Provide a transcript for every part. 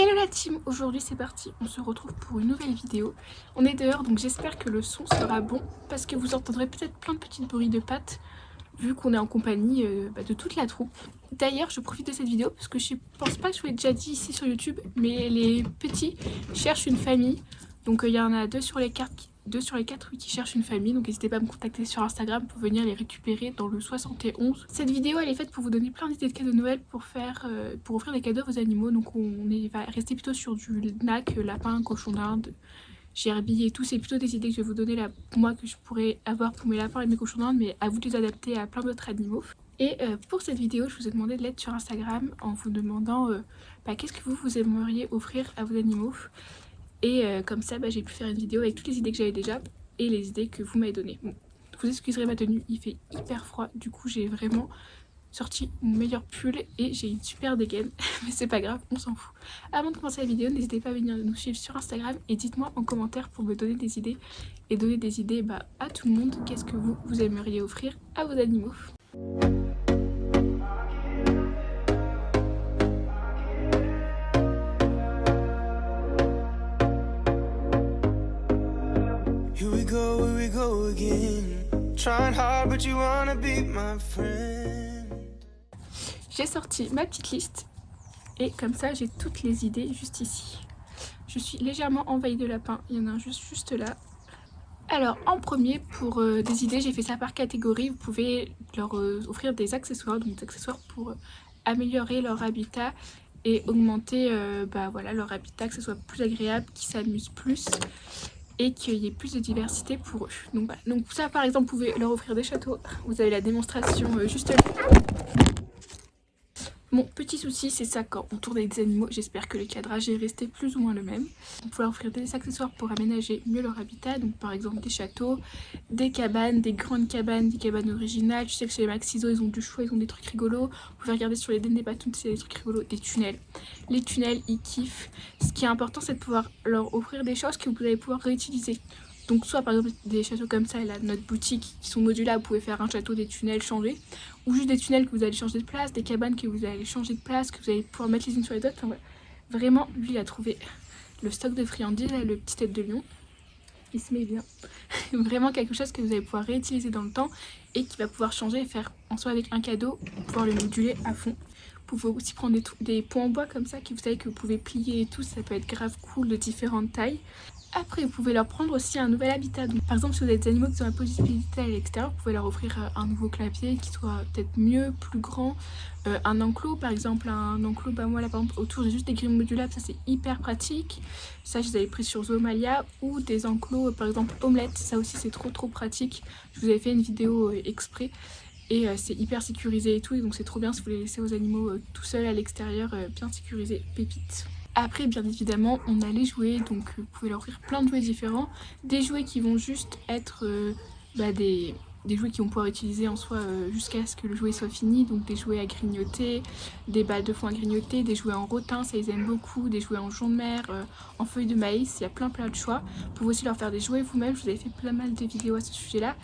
Hello la team, aujourd'hui c'est parti, on se retrouve pour une nouvelle vidéo. On est dehors donc j'espère que le son sera bon parce que vous entendrez peut-être plein de petits bruits de pattes vu qu'on est en compagnie de toute la troupe. D'ailleurs je profite de cette vidéo parce que je pense pas que je vous l'ai déjà dit ici sur YouTube, mais les petits cherchent une famille. Donc il y en a deux sur les quatre qui cherchent une famille, donc n'hésitez pas à me contacter sur Instagram pour venir les récupérer dans le 71. Cette vidéo elle est faite pour vous donner plein d'idées de cadeaux de Noël pour offrir des cadeaux à vos animaux. Donc va rester plutôt sur du knack, lapin, cochon d'Inde, gerbille et tout. C'est plutôt des idées que je vais vous donner là, moi, que je pourrais avoir pour mes lapins et mes cochons d'Inde, mais à vous de les adapter à plein d'autres animaux. Et pour cette vidéo, je vous ai demandé de l'aide sur Instagram en vous demandant qu'est-ce que vous aimeriez offrir à vos animaux. Et comme ça, j'ai pu faire une vidéo avec toutes les idées que j'avais déjà et les idées que vous m'avez données. Bon, vous excuserez ma tenue, il fait hyper froid. Du coup, j'ai vraiment sorti mon meilleur pull et j'ai une super dégaine. Mais c'est pas grave, on s'en fout. Avant de commencer la vidéo, n'hésitez pas à venir nous suivre sur Instagram et dites-moi en commentaire pour me donner des idées. Et donner des idées à tout le monde. Qu'est-ce que vous aimeriez offrir à vos animaux ? Here we go again. Trying hard but you wanna be my friend. J'ai sorti ma petite liste et comme ça j'ai toutes les idées juste ici. Je suis légèrement envahie de lapins, il y en a un juste là. Alors en premier, pour des idées, j'ai fait ça par catégorie. Vous pouvez leur offrir des accessoires, donc des accessoires pour améliorer leur habitat et augmenter leur habitat, que ce soit plus agréable, qu'ils s'amusent plus et qu'il y ait plus de diversité pour eux. Donc ça par exemple, vous pouvez leur offrir des châteaux. Vous avez la démonstration juste là. Mon petit souci, c'est ça quand on tourne avec des animaux. J'espère que le cadrage est resté plus ou moins le même. On peut leur offrir des accessoires pour aménager mieux leur habitat. Donc par exemple des châteaux, des cabanes, des grandes cabanes, des cabanes originales. Je sais que chez les Max Ciseaux, ils ont du choix, ils ont des trucs rigolos. Vous pouvez regarder sur les Dendes Batoon, c'est des trucs rigolos. Des tunnels. Les tunnels, ils kiffent. Ce qui est important, c'est de pouvoir leur offrir des choses que vous allez pouvoir réutiliser. Donc soit par exemple des châteaux comme ça, là, notre boutique, qui sont modulables, vous pouvez faire un château, des tunnels, changer. Ou juste des tunnels que vous allez changer de place, des cabanes que vous allez changer de place, que vous allez pouvoir mettre les unes sur les autres. Enfin, voilà. Vraiment, lui, il a trouvé le stock de friandises, là, le petit tête de lion. Il se met bien. Vraiment quelque chose que vous allez pouvoir réutiliser dans le temps et qui va pouvoir changer et faire en soi avec un cadeau, pouvoir le moduler à fond. Vous pouvez aussi prendre des pots en bois comme ça, que vous savez que vous pouvez plier et tout, ça peut être grave cool de différentes tailles. Après, vous pouvez leur prendre aussi un nouvel habitat. Donc, par exemple, si vous avez des animaux qui ont la possibilité d'aller à l'extérieur, vous pouvez leur offrir un nouveau clavier qui soit peut-être mieux, plus grand. Un enclos, par exemple, un enclos, moi là par exemple, autour j'ai juste des grilles modulables, ça c'est hyper pratique. Ça, je les avais pris sur Zoomalia. Ou des enclos, par exemple, omelettes, ça aussi c'est trop pratique. Je vous avais fait une vidéo exprès. Et c'est hyper sécurisé et tout, et donc c'est trop bien si vous voulez laisser vos animaux tout seuls à l'extérieur, bien sécurisés, pépites. Après, bien évidemment, on a les jouets, donc vous pouvez leur offrir plein de jouets différents. Des jouets qui vont juste être des jouets qu'ils vont pouvoir utiliser en soi jusqu'à ce que le jouet soit fini. Donc des jouets à grignoter, des balles de foin à grignoter, des jouets en rotin, ça ils aiment beaucoup, des jouets en jonc de mer, en feuilles de maïs, il y a plein de choix. Vous pouvez aussi leur faire des jouets vous-même, je vous avais fait pas mal de vidéos à ce sujet-là.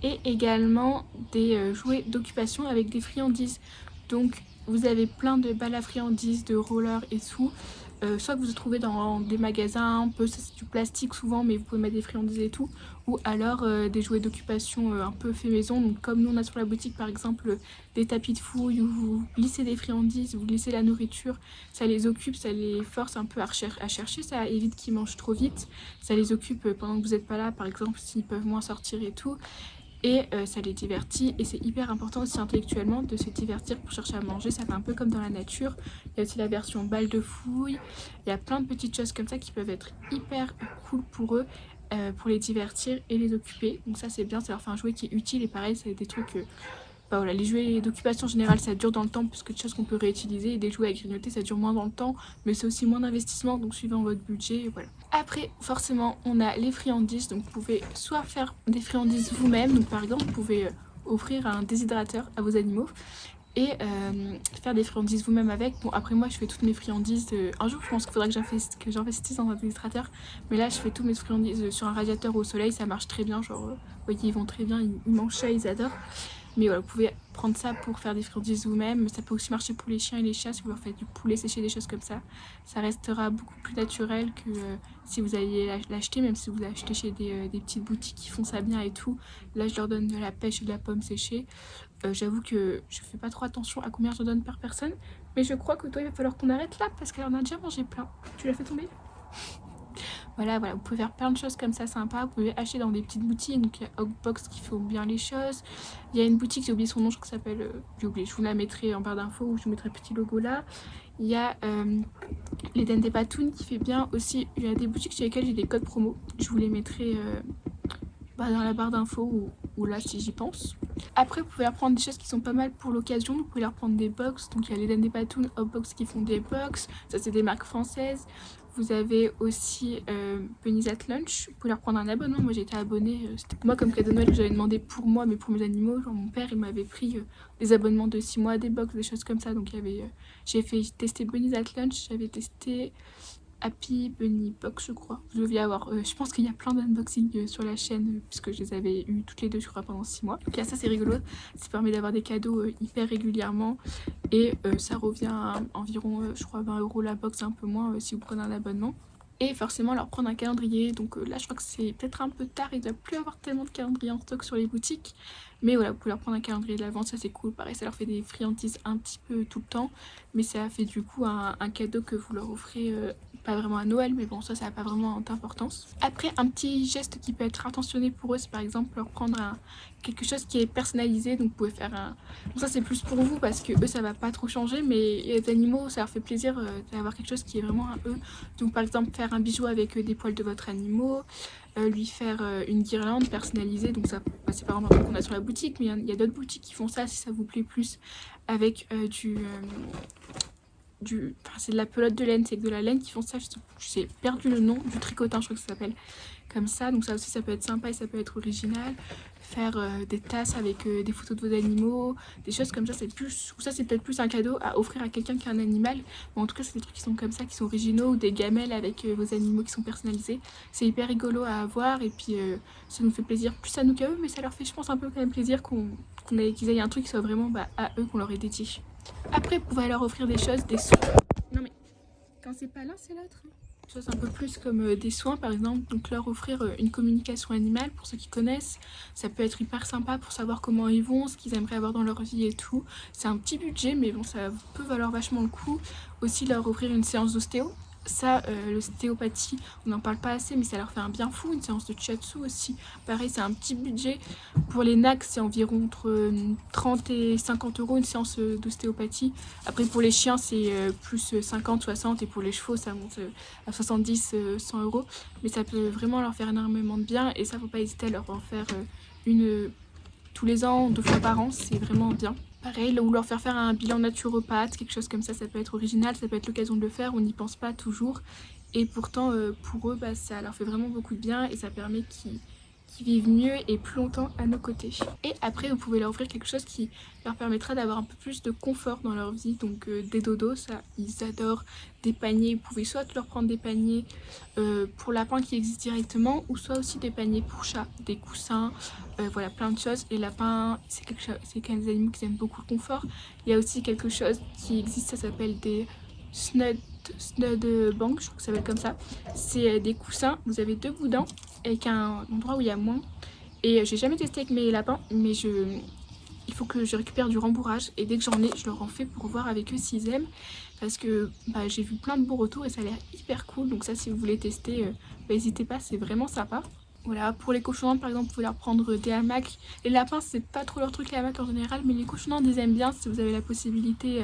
Et également des jouets d'occupation avec des friandises. Donc vous avez plein de balles à friandises, de rollers et tout. Soit que vous trouvez dans des magasins, un peu, ça c'est du plastique souvent, mais vous pouvez mettre des friandises et tout. Ou alors des jouets d'occupation un peu fait maison. Donc comme nous on a sur la boutique par exemple des tapis de fouille où vous glissez des friandises, vous glissez la nourriture. Ça les occupe, ça les force un peu à chercher, ça évite qu'ils mangent trop vite. Ça les occupe pendant que vous n'êtes pas là, par exemple s'ils peuvent moins sortir et tout. Et ça les divertit, et c'est hyper important aussi intellectuellement de se divertir pour chercher à manger. Ça fait un peu comme dans la nature. Il y a aussi la version balle de fouille, il y a plein de petites choses comme ça qui peuvent être hyper cool pour eux, pour les divertir et les occuper. Donc ça c'est bien, ça leur fait un jouet qui est utile, et pareil c'est des trucs les jouets d'occupation en général ça dure dans le temps plus que de choses qu'on peut réutiliser, et des jouets à grignoter ça dure moins dans le temps, mais c'est aussi moins d'investissement, donc suivant votre budget, voilà. Après forcément on a les friandises, donc vous pouvez soit faire des friandises vous-même, donc par exemple vous pouvez offrir un déshydrateur à vos animaux et faire des friandises vous-même avec. Bon après moi je fais toutes mes friandises, un jour je pense qu'il faudra que j'investisse dans un déshydrateur, mais là je fais toutes mes friandises sur un radiateur au soleil, ça marche très bien, genre vous voyez ils vont très bien, ils mangent ça, ils adorent. Mais voilà, vous pouvez prendre ça pour faire des friandises vous-même. Ça peut aussi marcher pour les chiens et les chats si vous leur faites du poulet séché, des choses comme ça. Ça restera beaucoup plus naturel que si vous alliez l'acheter, même si vous l'achetez chez des petites boutiques qui font ça bien et tout. Là, je leur donne de la pêche et de la pomme séchée. J'avoue que je fais pas trop attention à combien je donne par personne. Mais je crois que toi, il va falloir qu'on arrête là parce qu'elle en a déjà mangé plein. Tu l'as fait tomber? Voilà, vous pouvez faire plein de choses comme ça sympa. Vous pouvez acheter dans des petites boutiques. Donc il y a Hawkbox qui fait bien les choses. Il y a une boutique, j'ai oublié son nom, je crois que ça s'appelle. J'ai oublié, je vous la mettrai en barre d'infos ou je vous mettrai le petit logo là. Il y a l'Eden des Patounes qui fait bien aussi. Il y a des boutiques chez lesquelles j'ai des codes promo. Je vous les mettrai dans la barre d'infos ou là si j'y pense. Après, vous pouvez leur prendre des choses qui sont pas mal pour l'occasion. Vous pouvez leur prendre des box. Donc il y a l'Eden des Patounes, Hawkbox qui font des box. Ça, c'est des marques françaises. Vous avez aussi Bunny's at Lunch. Vous pouvez leur prendre un abonnement. Moi, j'ai été abonnée. C'était moi comme cadeau de Noël que j'avais demandé pour moi, mais pour mes animaux. Genre, mon père, il m'avait pris des abonnements de 6 mois, des box, des choses comme ça. Donc, j'ai fait tester Bunny's at Lunch. J'avais testé Happy Bunny Box, je crois. Vous deviez avoir. Je pense qu'il y a plein d'unboxings sur la chaîne, puisque je les avais eu toutes les deux, je crois, pendant 6 mois. Donc là, ça, c'est rigolo. Ça permet d'avoir des cadeaux hyper régulièrement. Et ça revient à environ, je crois, 20 € la box, un peu moins si vous prenez un abonnement. Et forcément, leur prendre un calendrier. Donc là, je crois que c'est peut-être un peu tard. Il ne doit plus avoir tellement de calendriers en stock sur les boutiques. Mais voilà, vous pouvez leur prendre un calendrier de l'avant, ça c'est cool. Pareil, ça leur fait des friandises un petit peu tout le temps. Mais ça fait du coup un cadeau que vous leur offrez, pas vraiment à Noël, mais bon, ça n'a pas vraiment d'importance. Après, un petit geste qui peut être attentionné pour eux, c'est par exemple leur prendre quelque chose qui est personnalisé. Donc vous pouvez faire un... Bon, ça c'est plus pour vous parce que eux ça va pas trop changer, mais les animaux ça leur fait plaisir d'avoir quelque chose qui est vraiment à eux. Donc par exemple faire un bijou avec des poils de votre animal, lui faire une guirlande personnalisée. Donc ça c'est pas vraiment un truc qu'on a sur la boutique, mais il y a d'autres boutiques qui font ça si ça vous plaît plus, avec enfin, c'est de la pelote de laine, c'est de la laine qui font ça. J'ai perdu le nom, du tricotin je crois que ça s'appelle comme ça. Donc ça aussi ça peut être sympa et ça peut être original. Faire des tasses avec des photos de vos animaux, des choses comme ça, c'est plus, ou ça c'est peut-être plus un cadeau à offrir à quelqu'un qui a un animal. Mais en tout cas c'est des trucs qui sont comme ça, qui sont originaux, ou des gamelles avec vos animaux qui sont personnalisés. C'est hyper rigolo à avoir et puis ça nous fait plaisir, plus à nous qu'à eux, mais ça leur fait je pense un peu quand même plaisir qu'ils aient un truc qui soit vraiment à eux, qu'on leur ait dédié. Après vous pouvez leur offrir des choses, des soins. Non mais quand c'est pas l'un c'est l'autre. Choses un peu plus comme des soins par exemple, donc leur offrir une communication animale pour ceux qui connaissent, ça peut être hyper sympa pour savoir comment ils vont, ce qu'ils aimeraient avoir dans leur vie et tout. C'est un petit budget mais bon ça peut valoir vachement le coup. Aussi leur offrir une séance d'ostéo. Ça, l'ostéopathie, on n'en parle pas assez, mais ça leur fait un bien fou. Une séance de shiatsu aussi, pareil, c'est un petit budget. Pour les nags, c'est environ entre 30 et 50 € une séance d'ostéopathie. Après, pour les chiens, c'est plus 50, 60, et pour les chevaux, ça monte à 70, 100 €. Mais ça peut vraiment leur faire énormément de bien, et ça, faut pas hésiter à leur en faire une tous les ans, 2 fois par an, c'est vraiment bien. Pareil, ou leur faire un bilan naturopathe, quelque chose comme ça peut être original, ça peut être l'occasion de le faire, on n'y pense pas toujours. Et pourtant, pour eux, ça leur fait vraiment beaucoup de bien et ça permet qu'ils vivent mieux et plus longtemps à nos côtés. Et après, vous pouvez leur offrir quelque chose qui leur permettra d'avoir un peu plus de confort dans leur vie. Donc des dodos, ça, ils adorent. Des paniers, vous pouvez soit leur prendre des paniers pour lapins qui existent directement, ou soit aussi des paniers pour chats, des coussins, voilà, plein de choses. Les lapins, c'est quand même des animaux qui aiment beaucoup le confort. Il y a aussi quelque chose qui existe, ça s'appelle des Snud Bank, je crois que ça s'appelle comme ça. C'est des coussins, vous avez 2 boudins avec un endroit où il y a moins. Et j'ai jamais testé avec mes lapins, mais il faut que je récupère du rembourrage. Et dès que j'en ai, je leur en fais pour voir avec eux s'ils aiment. Parce que j'ai vu plein de beaux retours et ça a l'air hyper cool. Donc ça, si vous voulez tester, n'hésitez pas, c'est vraiment sympa. Voilà, pour les cochons par exemple, vous pouvez leur prendre des hamacs. Les lapins, c'est pas trop leur truc les hamacs en général, mais les cochons ils aiment bien si vous avez la possibilité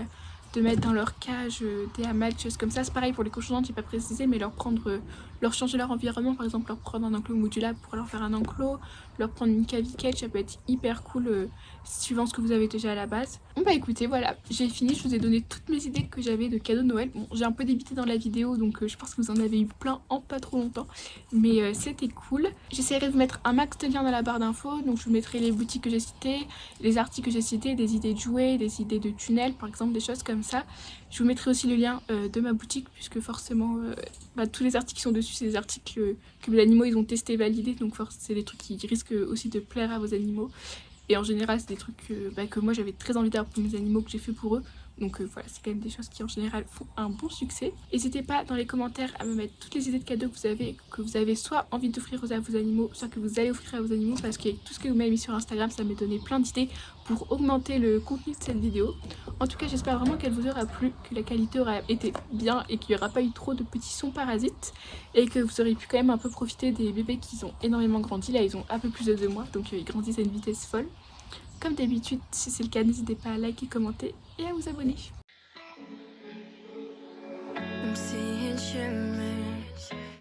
de mettre dans leur cage des hamacs, des choses comme ça. C'est pareil pour les cochons, j'ai pas précisé, mais leur changer leur environnement, par exemple leur prendre un enclos modulable pour leur faire un enclos, leur prendre une cavicade, ça peut être hyper cool suivant ce que vous avez déjà à la base. Bon écoutez, voilà, j'ai fini, je vous ai donné toutes mes idées que j'avais de cadeaux de Noël. Bon, j'ai un peu débité dans la vidéo, donc je pense que vous en avez eu plein en pas trop longtemps, mais c'était cool. J'essaierai de vous mettre un max de liens dans la barre d'infos, donc je vous mettrai les boutiques que j'ai citées, les articles que j'ai cités, des idées de jouets, des idées de tunnels par exemple, des choses comme ça. Je vous mettrai aussi le lien de ma boutique, puisque forcément tous les articles qui sont dessus, c'est des articles que les animaux ils ont testé et validés, donc c'est des trucs qui risquent aussi de plaire à vos animaux. Et en général c'est des trucs que moi j'avais très envie d'avoir pour mes animaux, que j'ai fait pour eux. Donc voilà, c'est quand même des choses qui en général font un bon succès. N'hésitez pas dans les commentaires à me mettre toutes les idées de cadeaux que vous avez soit envie d'offrir à vos animaux, soit que vous allez offrir à vos animaux, parce qu'avec tout ce que vous m'avez mis sur Instagram, ça m'a donné plein d'idées pour augmenter le contenu de cette vidéo. En tout cas, j'espère vraiment qu'elle vous aura plu, que la qualité aura été bien et qu'il n'y aura pas eu trop de petits sons parasites et que vous aurez pu quand même un peu profiter des bébés qui ont énormément grandi. Là, ils ont un peu plus de 2 mois, donc ils grandissent à une vitesse folle. Comme d'habitude, si c'est le cas, n'hésitez pas à liker, commenter et à vous abonner. I'm seeing